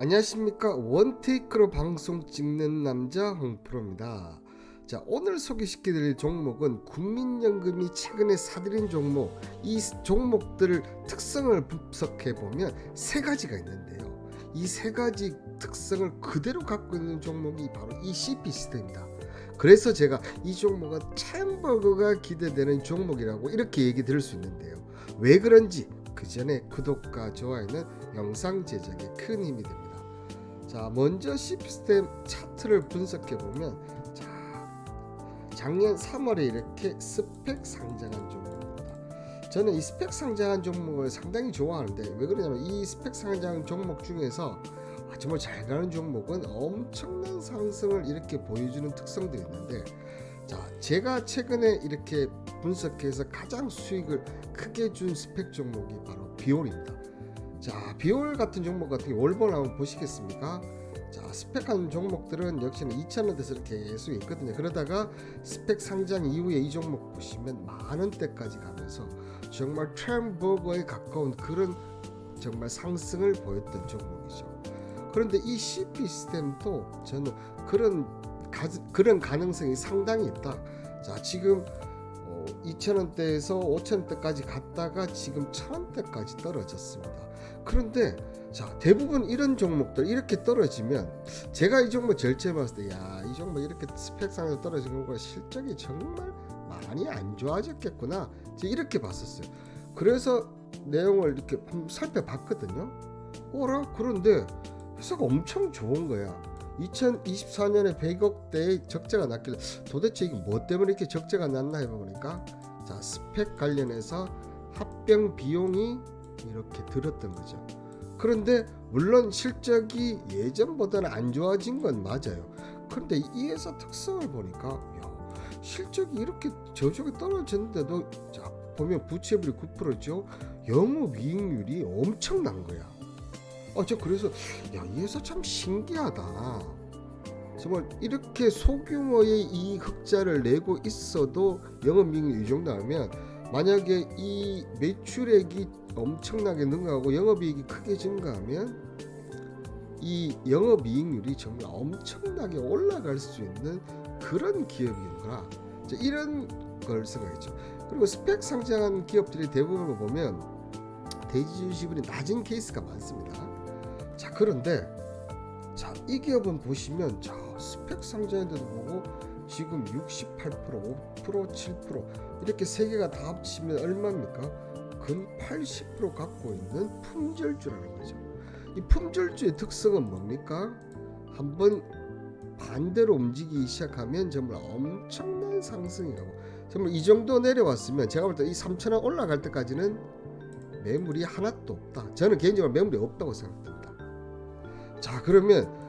안녕하십니까. 원테이크로 방송 찍는 남자 홍프로입니다. 자, 오늘 소개시켜드릴 종목은 국민연금이 최근에 사들인 종목, 이 종목들 특성을 분석해보면 세 가지가 있는데요. 이 세 가지 특성을 그대로 갖고 있는 종목이 바로 이 CP 시스템입니다. 그래서 제가 이 종목은 챔버거가 기대되는 종목이라고 이렇게 얘기 드릴 수 있는데요. 왜 그런지 그 전에 구독과 좋아요는 영상 제작에 큰 힘이 됩니다. 자, 먼저 시스템 차트를 분석해 보면, 자, 작년 3월에 이렇게 스펙 상장한 종목입니다. 저는 이 스펙 상장한 종목을 상당히 좋아하는데, 왜 그러냐면 이 스펙 상장한 종목 중에서 정말 잘 가는 종목은 엄청난 상승을 이렇게 보여주는 특성들이 있는데, 자, 제가 최근에 이렇게 분석해서 가장 수익을 크게 준 스펙 종목이 바로 비올입니다. 자, 비올 같은 종목 같은 경우 월봉을 한번 보시겠습니까? 자, 스펙한 종목들은 역시는 2,000원대에서 이렇게 계속 있거든요. 그러다가 스펙 상장 이후에 이 종목 보시면 만원대까지 가면서 정말 챔버거에 가까운 그런 정말 상승을 보였던 종목이죠. 그런데 이 CP 시스템도 저는 그런 가능성이 상당히 있다. 자, 지금 2,000원대에서 5,000원대까지 갔다가 지금 1,000원대까지 떨어졌습니다. 그런데 자, 대부분 이런 종목들 이렇게 떨어지면 제가 이 종목 절제 봤을 때, 이 종목 이렇게 스펙상에서 떨어진 경우가 실적이 정말 많이 안 좋아졌겠구나, 이렇게 봤었어요. 그래서 내용을 이렇게 살펴봤거든요. 그런데 회사가 엄청 좋은 거야. 2024년에 100억대의 적자가 났길래 도대체 이게 뭐 때문에 이렇게 적자가 났나 해보니까, 자, 스펙 관련해서 합병 비용이 이렇게 들었던 거죠. 그런데 물론 실적이 예전보다는 안 좋아진 건 맞아요. 그런데 이 회사 특성을 보니까 실적이 이렇게 저쪽에 떨어졌는데도, 자, 보면 부채비율이 9%죠. 영업이익률이 엄청난 거야. 저 그래서 이 회사 참 신기하다. 정말 이렇게 소규모의 이 흑자를 내고 있어도 영업이익률이 이 정도 하면, 만약에 이 매출액이 엄청나게 능가하고 영업이익이 크게 증가하면 이 영업이익률이 정말 엄청나게 올라갈 수 있는 그런 기업이구나, 이런 걸 생각했죠. 그리고 스펙 상장한 기업들이 대부분을 보면 대지주 지분이 낮은 케이스가 많습니다. 자, 그런데 자, 이 기업은 보시면, 자, 스펙 상장인데도 보고 지금 68%, 5%, 7% 이렇게 세 개가 다 합치면 얼마입니까? 근 80% 갖고 있는 품절주라는 거죠. 이 품절주의 특성은 뭡니까? 한번 반대로 움직이기 시작하면 정말 엄청난 상승이라고. 정말 이 정도 내려왔으면 제가 볼 때 이 3,000원 올라갈 때까지는 매물이 하나도 없다. 저는 개인적으로 매물이 없다고 생각합니다. 자, 그러면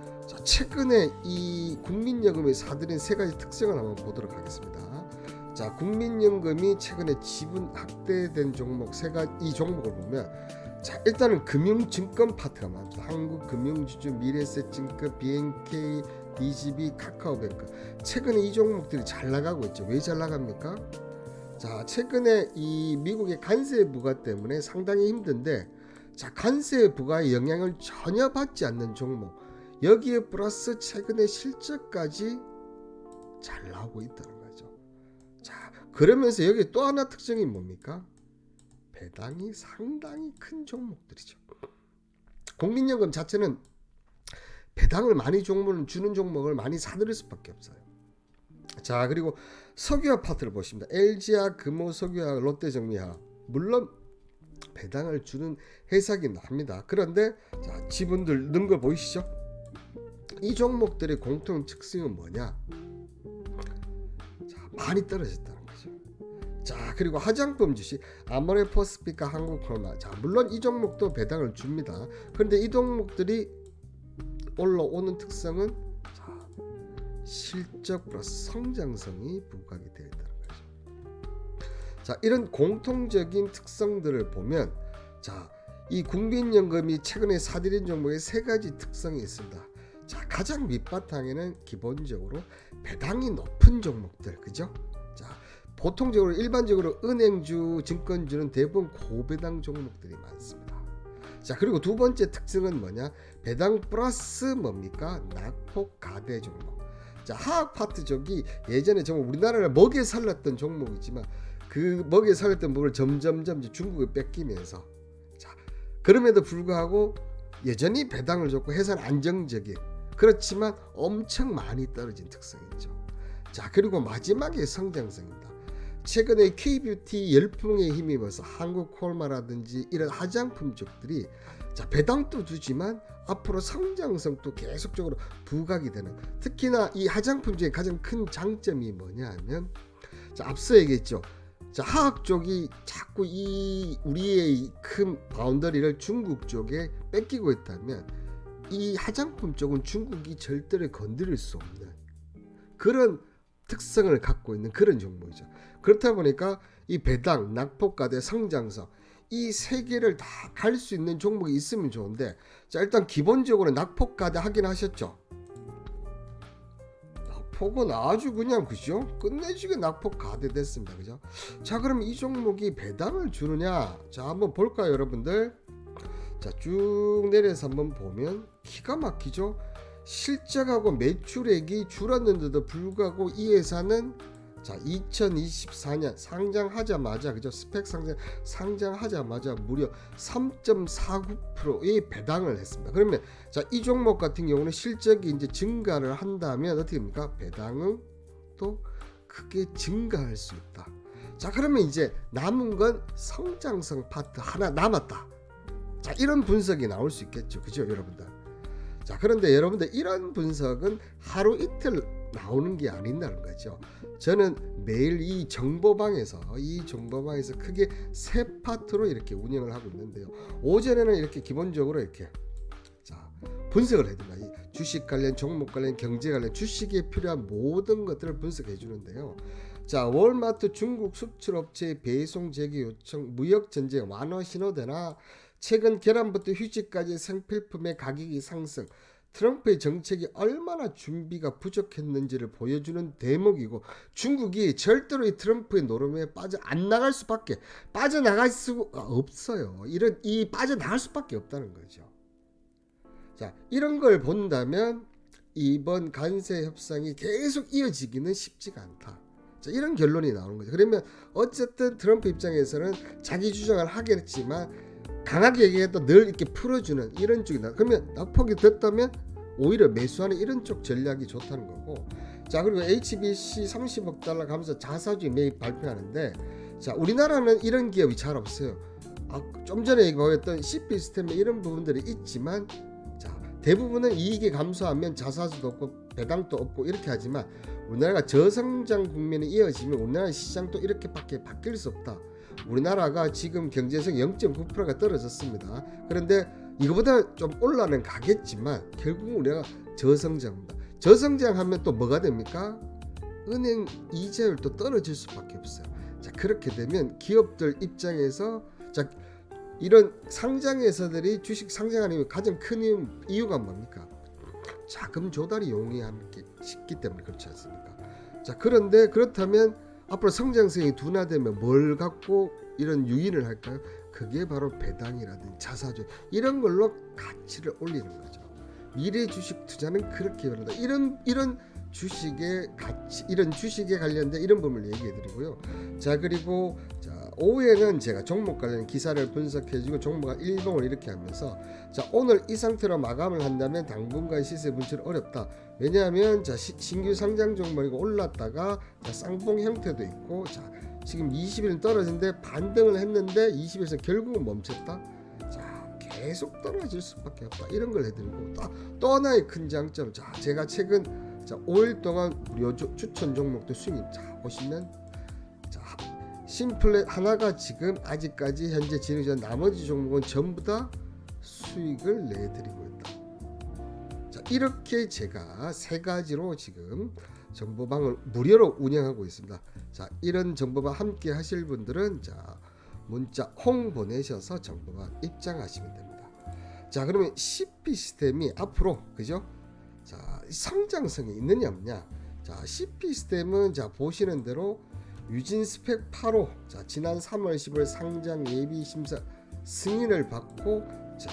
최근에 이 국민연금이 사들인 세 가지 특성을 한번 보도록 하겠습니다. 자, 국민연금이 최근에 지분 확대된 종목 이 종목을 보면, 자, 일단은 금융증권 파트가 많습니다. 한국금융지주, 미래에셋증권, BNK, DCB, 카카오뱅크. 최근에 이 종목들이 잘 나가고 있죠. 왜 잘 나갑니까? 자, 최근에 이 미국의 관세 부과 때문에 상당히 힘든데, 자, 관세 부과의 영향을 전혀 받지 않는 종목, 여기에 플러스 최근에 실적까지 잘 나오고 있다는 거죠. 자, 그러면서 여기 또 하나 특징이 뭡니까? 배당이 상당히 큰 종목들이죠. 국민연금 자체는 배당을 많이 주는 종목을 많이 사들일 수밖에 없어요. 자, 그리고 석유화 파트를 보십니다. LG화, 금호, 석유화, 롯데정미화, 물론 배당을 주는 회사긴 합니다. 그런데 자, 지분들 는 걸 보이시죠? 이 종목들의 공통 특징은 뭐냐? 자, 많이 떨어졌다는 거죠. 자, 그리고 화장품 주식 아모레퍼스피카, 한국크로마. 자, 물론 이 종목도 배당을 줍니다. 그런데 이 종목들이 올라오는 특성은, 자, 실적 플러스 성장성이 부각이 되어 있다는 거죠. 자, 이런 공통적인 특성들을 보면, 자, 이 국민연금이 최근에 사들인 종목의 세 가지 특성이 있습니다. 자, 가장 밑바탕에는 기본적으로 배당이 높은 종목들, 그죠? 자, 보통적으로 일반적으로 은행주, 증권주는 대부분 고배당 종목들이 많습니다. 자, 그리고 두 번째 특징은 뭐냐? 배당 플러스 뭡니까? 낙폭 가대 종목. 자, 하악 파트족이 예전에 정말 우리나라를 먹여 살렸던 종목이지만 그 먹여 살렸던 부분을 점점점 중국에 뺏기면서, 자, 그럼에도 불구하고 여전히 배당을 줬고 해서는 안정적인, 그렇지만 엄청 많이 떨어진 특성이 있죠. 자, 그리고 마지막에 성장성입니다. 최근에 K뷰티 열풍에 힘입어서 한국콜마라든지 이런 화장품족들이, 자, 배당도 주지만 앞으로 성장성도 계속적으로 부각이 되는, 특히나 이 화장품주의 가장 큰 장점이 뭐냐 하면, 자, 앞서 얘기했죠. 자, 화학 쪽이 자꾸 이 우리의 큰 바운더리를 중국 쪽에 뺏기고 있다면 이 화장품 쪽은 중국이 절대로 건드릴 수 없는 그런 특성을 갖고 있는 그런 종목이죠. 그렇다 보니까 이 배당, 낙폭과대, 성장성 이 세 개를 다 갈 수 있는 종목이 있으면 좋은데, 자, 일단 기본적으로 낙폭과대 확인하셨죠? 낙폭은 아주 그냥 그죠? 끝내주게 낙폭과대 됐습니다. 그죠? 자, 그럼 이 종목이 배당을 주느냐? 자, 한번 볼까요, 여러분들? 자, 쭉 내려서 한번 보면 기가 막히죠? 실적하고 매출액이 줄었는데도 불구하고 이 회사는, 자, 2024년 상장하자마자, 그죠? 스펙 상장하자마자 무려 3.49%의 배당을 했습니다. 그러면, 자, 이 종목 같은 경우는 실적이 이제 증가를 한다면 어떻게 됩니까? 배당은 또 크게 증가할 수 있다. 자, 그러면 이제 남은 건 성장성 파트 하나 남았다. 자, 이런 분석이 나올 수 있겠죠. 그죠, 여러분들? 자, 그런데 여러분들 이런 분석은 하루 이틀 나오는 게 아닌다는 거죠. 저는 매일 이 정보방에서 크게 세 파트로 이렇게 운영을 하고 있는데요. 오전에는 이렇게 기본적으로 이렇게, 자, 분석을 해줍니다. 이 주식 관련, 종목 관련, 경제 관련, 주식에 필요한 모든 것들을 분석해 주는데요. 자, 월마트 중국 수출업체의 배송 재개 요청, 무역 전쟁 완화 신호대나 최근 계란부터 휴지까지 생필품의 가격이 상승, 트럼프의 정책이 얼마나 준비가 부족했는지를 보여주는 대목이고, 중국이 절대로 이 트럼프의 노름에 빠져나갈 수가 없어요. 이 빠져나갈 수밖에 없다는 거죠. 자, 이런 걸 본다면 이번 관세 협상이 계속 이어지기는 쉽지가 않다. 자, 이런 결론이 나오는 거죠. 그러면 어쨌든 트럼프 입장에서는 자기 주장을 하겠지만 강하게 얘기해도 늘 이렇게 풀어주는 이런 쪽이다. 그러면 낙폭이 됐다면 오히려 매수하는 이런 쪽 전략이 좋다는 거고. 자, 그리고 HBC 30억 달러 가면서 자사주 매입 발표하는데, 자, 우리나라는 이런 기업이 잘 없어요. 좀 전에 보였던 CP 시스템에 이런 부분들이 있지만, 자, 대부분은 이익이 감소하면 자사주도 없고 배당도 없고 이렇게 하지만, 우리나라가 저성장 국면이 이어지면 우리나라 시장도 이렇게밖에 바뀔 수 없다. 우리나라가 지금 경제성 0.9%가 떨어졌습니다. 그런데 이거보다 좀 올라는 가겠지만 결국은 우리가 저성장입니다. 저성장하면 또 뭐가 됩니까? 은행 이자율도 떨어질 수밖에 없어요. 자, 그렇게 되면 기업들 입장에서, 자, 이런 상장회사들이 주식 상장하는 가장 큰 이유가 뭡니까? 자금 조달이 용이하기 때문에 그렇지 않습니까? 자, 그런데 그렇다면 앞으로 성장성이 둔화되면 뭘 갖고 이런 유인을 할까요? 그게 바로 배당이라든지 자사주 이런 걸로 가치를 올리는 거죠. 미래 주식 투자는 그렇게 변한다. 이런 주식의 가치, 이런 주식에 관련된 이런 부분을 얘기해드리고요. 자, 그리고 자, 오후에는 제가 종목 관련 기사를 분석해주고 종목과 일봉을 이렇게 하면서, 자, 오늘 이 상태로 마감을 한다면 당분간 시세 분출 어렵다. 왜냐하면 자, 신규 상장 종목이고 올랐다가 자, 쌍봉 형태도 있고, 자, 지금 20일 떨어진데 반등을 했는데 20일에서 결국은 멈췄다. 자, 계속 떨어질 수밖에 없다. 이런 걸 해드리고, 또 하나의 큰 장점, 자, 제가 최근, 자, 5일 동안 무료 추천 종목도 수익, 자, 보시면, 자, 심플렛 하나가 지금 아직까지 현재 진행 중, 나머지 종목은 전부 다 수익을 내드리고 있다. 자, 이렇게 제가 세 가지로 지금 정보방을 무료로 운영하고 있습니다. 자, 이런 정보방 함께 하실 분들은 자, 문자 홍 보내셔서 정보방 입장하시면 됩니다. 자, 그러면 CP 시스템이 앞으로, 그죠? 자, 성장성이 있느냐 없냐? 자, CP 시스템은 자, 보시는 대로 유진 스펙 8호, 자, 지난 3월 10일 상장 예비 심사 승인을 받고 자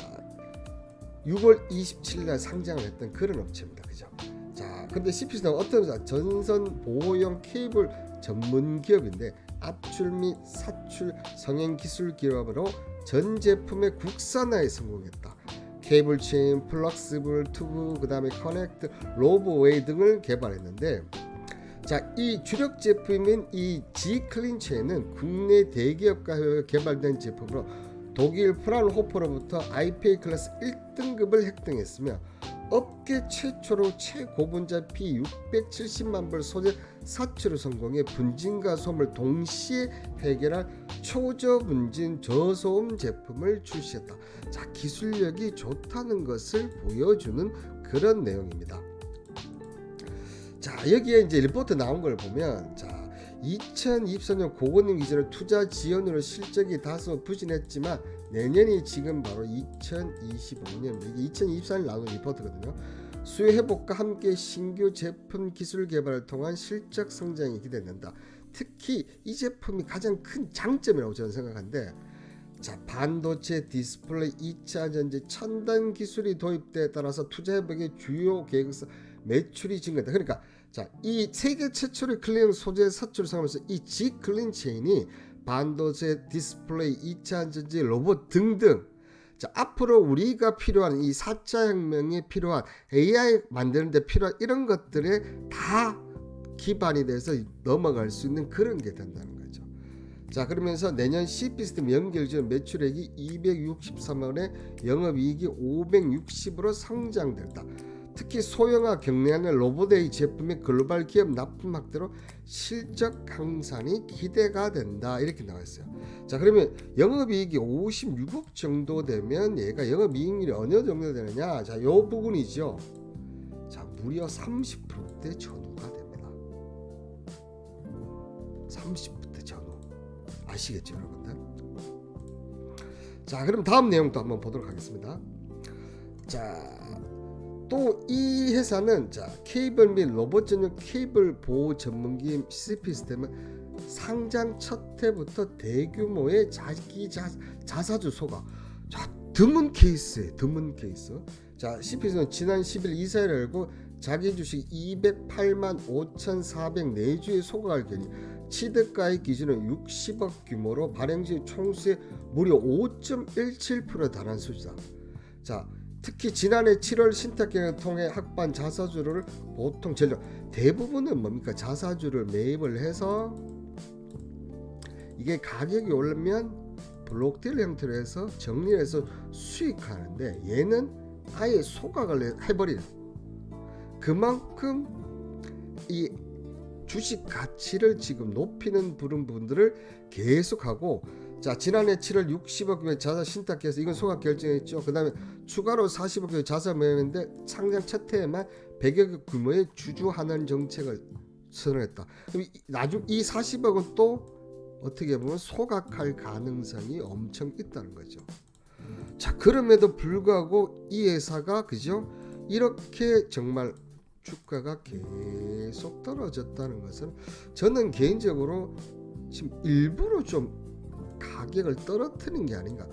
6월 27일 날 상장을 했던 그런 업체입니다. 그죠? 자, 근데 CPC는 어떤 전선 보호용 케이블 전문 기업인데 압출 및 사출 성형 기술 기업으로 전 제품의 국산화에 성공했다. 케이블 체인, 플럭스블 튜브, 그다음에 커넥트, 로브웨이 등을 개발했는데, 자, 이 주력 제품인 이 G-클린 체인은 국내 대기업과 개발된 제품으로 독일 프라운호퍼로부터 IPA 클래스 1등급을 획득했으며 업계 최초로 최고분자 P670만 불 소재 사출을 성공해 분진과 소음을 동시에 해결할 초저분진 저소음 제품을 출시했다. 자, 기술력이 좋다는 것을 보여주는 그런 내용입니다. 자, 여기에 이제 리포트 나온 걸 보면, 자, 2024년 고건능 기준으로 투자 지연으로 실적이 다소 부진했지만 내년이 지금 바로 2025년, 이게 2024년 나온 리포트거든요. 수요 회복과 함께 신규 제품 기술 개발을 통한 실적 성장이 기대된다. 특히 이 제품이 가장 큰 장점이라고 저는 생각하는데, 자, 반도체, 디스플레이, 2차 전지, 첨단 기술이 도입에 따라서 투자 회복의 주요 계획에서 매출이 증가한다. 그러니까 자, 이 세계 최초의 클린 소재 사출을 상하면서 이 G-클린 체인이 반도체, 디스플레이, 2차 전지, 로봇 등등, 자, 앞으로 우리가 필요한 이 4차 혁명에 필요한 AI 만드는 데 필요한 이런 것들에 다 기반이 돼서 넘어갈 수 있는 그런 게 된다는 거죠. 자, 그러면서 내년 CP시스템 연결지원 매출액이 263만 원에 영업이익이 560으로 성장됐다. 특히 소형화 경량의 로봇의 제품의 글로벌 기업 납품 확대로 실적 향상이 기대가 된다. 이렇게 나와 있어요. 자, 그러면 영업이익이 56억 정도 되면 얘가 영업이익률이 어느 정도 되느냐? 자, 요 부분이죠. 자, 무려 30%대 전후가 됩니다. 30%대 전후. 아시겠죠, 여러분들? 자, 그럼 다음 내용도 한번 보도록 하겠습니다. 자, 또 이 회사는, 자, 케이블 및 로봇 전용 케이블 보호 전문기업 CP시스템은 상장 첫 해부터 대규모의 자기 자사주 소가, 자, 드문 케이스에 드문 케이스. 자, CP시스템은 지난 10일 이사를 열고 자기 주식 208만 5,404주의 소각을 결의, 취득가액 기준은 60억 규모로 발행 시 총수의 무려 5.17%에 달한 수치다. 자, 특히 지난해 7월 신탁계획을 통해 확보한 자사주를 보통 대부분은 뭡니까? 자사주를 매입을 해서 이게 가격이 오르면 블록딜 형태로 해서 정리해서 수익하는데, 얘는 아예 소각을 해버리는, 그만큼 이 주식 가치를 지금 높이는 부분들을 계속하고, 자, 지난해 7월 60억 규모의 자사 신탁해서 이건 소각 결정했죠. 그 다음에 추가로 40억 규모의 자사 매매인데 상장 첫 해에만 100억 규모의 주주 환원 정책을 선언했다. 그럼 나중 이 40억은 또 어떻게 보면 소각할 가능성이 엄청 있다는 거죠. 자, 그럼에도 불구하고 이 회사가, 그죠, 이렇게 정말 주가가 계속 떨어졌다는 것은 저는 개인적으로 지금 일부러 좀 가격을 떨어뜨리는 게 아닌가.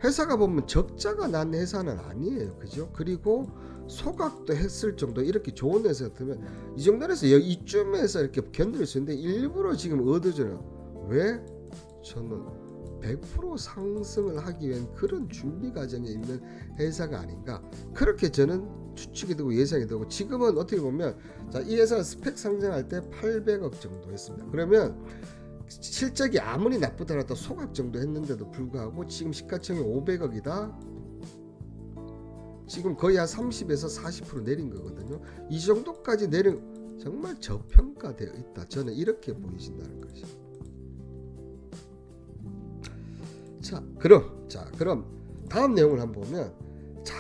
회사가 보면 적자가 난 회사는 아니에요, 그죠? 그리고 소각도 했을 정도, 이렇게 좋은 회사 같으면 이 정도에서 이쯤에서 이렇게 견딜 수 있는데 일부러 지금 얻어주는, 왜? 저는 100% 상승을 하기 위한 그런 준비 과정에 있는 회사가 아닌가, 그렇게 저는 추측이 되고 예상이 되고, 지금은 어떻게 보면, 자, 이 회사가 스펙 상장할 때 800억 정도 했습니다. 그러면 실적이 아무리 나쁘더라도 소각 정도 했는데도 불구하고 지금 시가총액 500억이다. 지금 거의 한 30에서 40% 내린 거거든요. 이 정도까지 내린, 정말 저평가되어 있다. 저는 이렇게 보이신다는 거죠. 자, 그럼 다음 내용을 한번 보면, 자,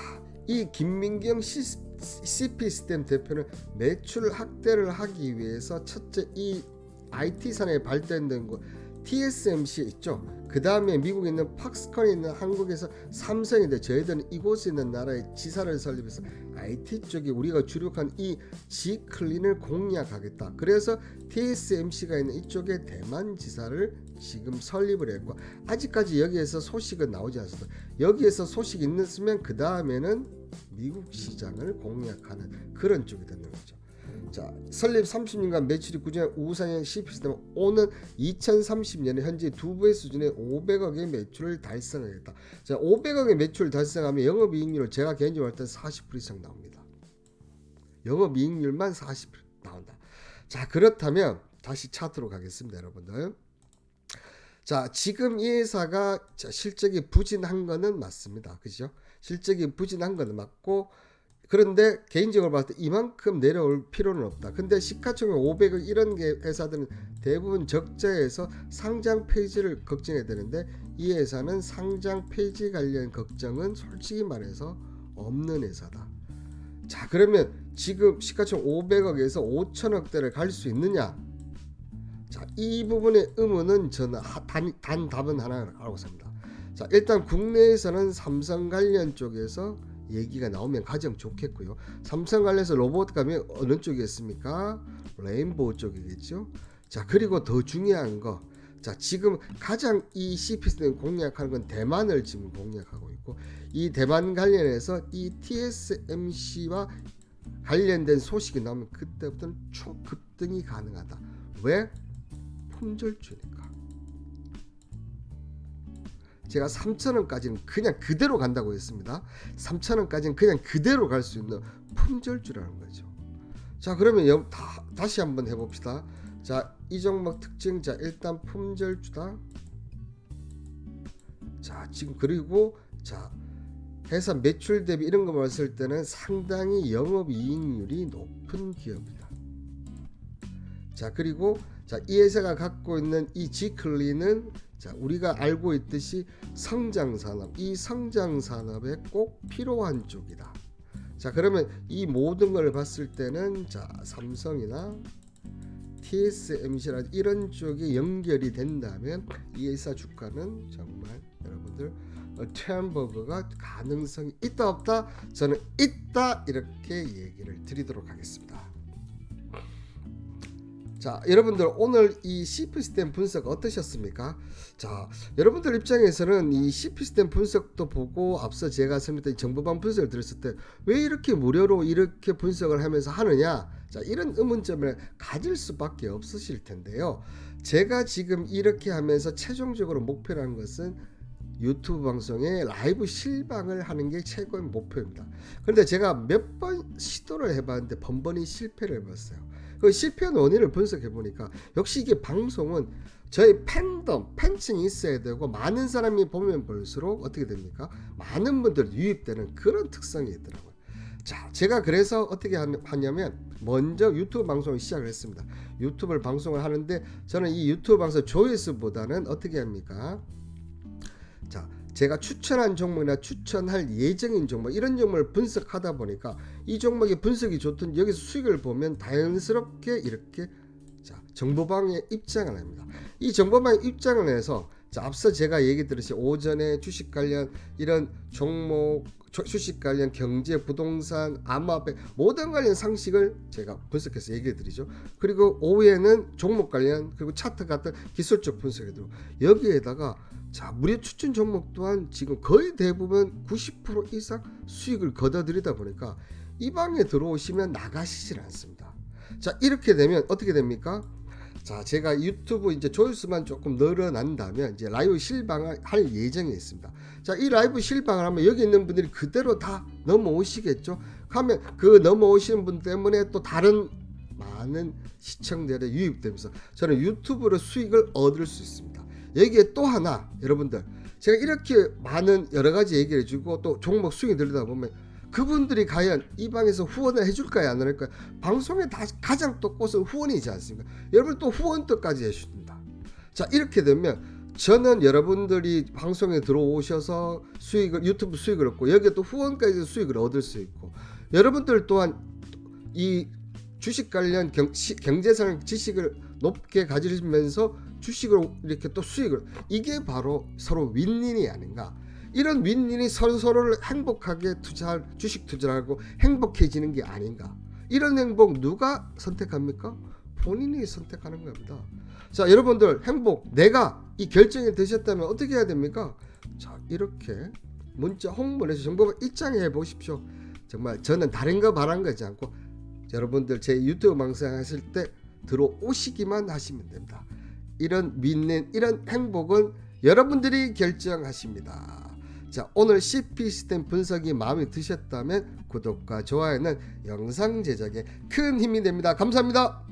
이 김민경 CP시스템 대표는 매출 확대를 하기 위해서 첫째, 이 IT 산업에 발전된 것, TSMC 있죠. 그 다음에 미국에 있는 팍스콘이 있는 한국에서 삼성인데 저희들은 이곳에 있는 나라의 지사를 설립해서 IT 쪽에 우리가 주력한 이 G클린을 공략하겠다. 그래서 TSMC가 있는 이쪽에 대만 지사를 지금 설립을 했고 아직까지 여기에서 소식은 나오지 않습니다. 여기에서 소식이 있으면 그 다음에는 미국 시장을 공략하는 그런 쪽이 되는 거죠. 자, 설립 30년간 매출이 꾸준한 우상향 CPS는 오는 2030년에 현재 두 배 수준의 500억의 매출을 달성하겠다. 자, 500억의 매출을 달성하면 영업이익률을 제가 개인적으로 할 때 40% 이상 나옵니다. 영업이익률만 40% 나온다. 자, 그렇다면 다시 차트로 가겠습니다, 여러분들. 자, 지금 이 회사가 실적이 부진한 거는 맞습니다. 그죠? 실적이 부진한 거는 맞고 그런데 개인적으로 봤을 때 이만큼 내려올 필요는 없다. 근데 시가총액 500억 이런 회사들은 대부분 적자에서 상장 폐지를 걱정해야 되는데 이 회사는 상장 폐지 관련 걱정은 솔직히 말해서 없는 회사다. 자, 그러면 지금 시가총액 500억에서 5천억대를 갈 수 있느냐? 자, 이 부분의 의문은 저는 단 답은 하나라고 봅니다. 자, 일단 국내에서는 삼성 관련 쪽에서 얘기가 나오면 가장 좋겠고요. 삼성 관련해서 로봇 가면 어느 쪽이겠습니까? 레인보우 쪽이겠죠. 자, 그리고 더 중요한 거, 자, 지금 가장 이 CPS는 공략하는 건 대만을 지금 공략하고 있고 이 대만 관련해서 이 TSMC와 관련된 소식이 나오면 그때부터는 초급등이 가능하다. 왜? 품절주니까. 제가 3,000원까지는 그냥 그대로 간다고 했습니다. 3,000원까지는 그냥 그대로 갈 수 있는 품절주라는 거죠. 자, 그러면 다시 한번 해봅시다. 자, 이 종목 특징, 자, 일단 품절주다. 자, 지금 그리고 자, 회사 매출 대비 이런 거 봤을 때는 상당히 영업이익률이 높은 기업이다. 자, 그리고 자, 이 회사가 갖고 있는 이 G클린은 자, 우리가 알고 있듯이 성장산업, 이 성장산업에 꼭 필요한 쪽이다. 자, 그러면 이 모든 걸 봤을 때는 자, 삼성이나 TSMC라 이런 쪽이 연결이 된다면 이 회사 주가는 정말 여러분들 트렌버그가 가능성이 있다 없다? 저는 있다 이렇게 얘기를 드리도록 하겠습니다. 자, 여러분들 오늘 이 CPS템 분석 어떠셨습니까? 자, 여러분들 입장에서는 이 CPS템 분석도 보고 앞서 제가 설명했던 정보방 분석을 들었을 때 왜 이렇게 무료로 이렇게 분석을 하면서 하느냐? 자, 이런 의문점을 가질 수밖에 없으실 텐데요. 제가 지금 이렇게 하면서 최종적으로 목표라는 것은 유튜브 방송에 라이브 실방을 하는 게 최고의 목표입니다. 그런데 제가 몇 번 시도를 해봤는데 번번이 실패를 해봤어요. 그 실패한 원인을 분석해 보니까 역시 이게 방송은 저희 팬층이 있어야 되고 많은 사람이 보면 볼수록 어떻게 됩니까? 많은 분들이 유입되는 그런 특성이 있더라고요. 자, 제가 그래서 어떻게 하냐면 먼저 유튜브 방송을 시작을 했습니다. 유튜브를 방송을 하는데 저는 이 유튜브 방송 조회수보다는 어떻게 합니까? 자, 제가 추천한 종목이나 추천할 예정인 종목 이런 종목을 분석하다 보니까 이 종목의 분석이 좋든 여기서 수익을 보면 자연스럽게 이렇게 자, 정보방에 입장을 합니다. 이 정보방에 입장을 해서 자, 앞서 제가 얘기 들으시 오전에 주식 관련 이런 종목 주식 관련 경제 부동산 암호화폐 모든 관련 상식을 제가 분석해서 얘기해 드리죠. 그리고 오후에는 종목 관련 그리고 차트 같은 기술적 분석이 들고 여기에다가 자, 무료 추천 종목 또한 지금 거의 대부분 90% 이상 수익을 거둬들이다 보니까 이 방에 들어오시면 나가시질 않습니다. 자, 이렇게 되면 어떻게 됩니까? 자, 제가 유튜브 이제 조회수만 조금 늘어난다면 이제 라이브 실방을 할 예정에 있습니다. 자, 이 라이브 실방을 하면 여기 있는 분들이 그대로 다 넘어오시겠죠. 하면 그 넘어오시는 분 때문에 또 다른 많은 시청자들이 유입되면서 저는 유튜브로 수익을 얻을 수 있습니다. 여기에 또 하나 여러분들 제가 이렇게 많은 여러 가지 얘기를 해주고 또 종목 수익이 들다 보면 그분들이 과연 이 방에서 후원을 해줄까요 안 할까요? 방송에 다 가장 또 꽃은 후원이지 않습니까? 여러분 또 후원도까지 해준다. 자, 이렇게 되면 저는 여러분들이 방송에 들어오셔서 수익을 유튜브 수익을 얻고 여기에 또 후원까지 수익을 얻을 수 있고 여러분들 또한 이 주식 관련 경제상 지식을 높게 가지면서 주식으로 이렇게 또 수익을, 이게 바로 서로 윈윈이 아닌가. 이런 윈윈이 서로를 행복하게 투자할, 주식 투자를 하고 행복해지는 게 아닌가. 이런 행복 누가 선택합니까? 본인이 선택하는 겁니다. 자, 여러분들 행복, 내가 이 결정이 되셨다면 어떻게 해야 됩니까? 자, 이렇게 문자 홍보에서 정보를 입장해 보십시오. 정말 저는 다른 거 바란 거지 않고 여러분들 제 유튜브 방송 하실 때 들어오시기만 하시면 됩니다. 이런 윈윈, 이런 행복은 여러분들이 결정하십니다. 자, 오늘 CP 시스템 분석이 마음에 드셨다면 구독과 좋아요는 영상 제작에 큰 힘이 됩니다. 감사합니다.